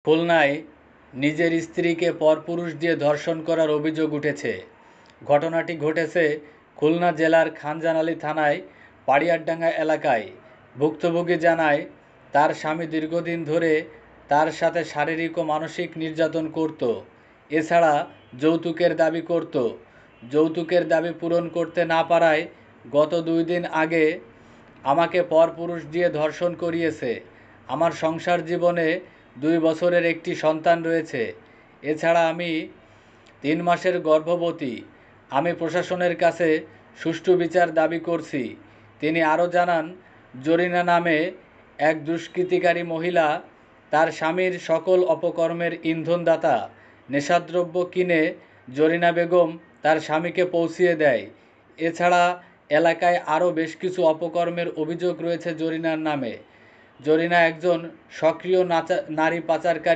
খুলনায় নিজের স্ত্রীকে পরপুরুষ দিয়ে ধর্ষণ করার অভিযোগ উঠেছে। ঘটনাটি ঘটেছে খুলনা জেলার খানজানালী থানায় পাড়িয়ারডাঙ্গা এলাকায়। ভুক্তভোগী জানায়, তার স্বামী দীর্ঘদিন ধরে তার সাথে শারীরিক ও মানসিক নির্যাতন করত, এছাড়া যৌতুকের দাবি করত। যৌতুকের দাবি পূরণ করতে না পারায় গত 2 দিন আগে আমাকে পরপুরুষ দিয়ে ধর্ষণ করিয়েছে। আমার সংসার জীবনে 2 বছরের একটি সন্তান রয়েছে। এছাড়া আমি 3 মাসের গর্ভবতী। আমি প্রশাসনের কাছে সুষ্ঠু বিচার দাবি করছি। তিনি আরও জানান, জরিনা নামে এক দুষ্কৃতিকারী মহিলা তার স্বামীর সকল অপকর্মের ইন্ধনদাতা। নেশাদ্রব্য কিনে জরিনা বেগম তার স্বামীকে পৌঁছিয়ে দেয়। এছাড়া এলাকায় আরও বেশ কিছু অপকর্মের অভিযোগ রয়েছে জরিনার নামে। জরিনা একজন সক্রিয় নারী পাচারকারী।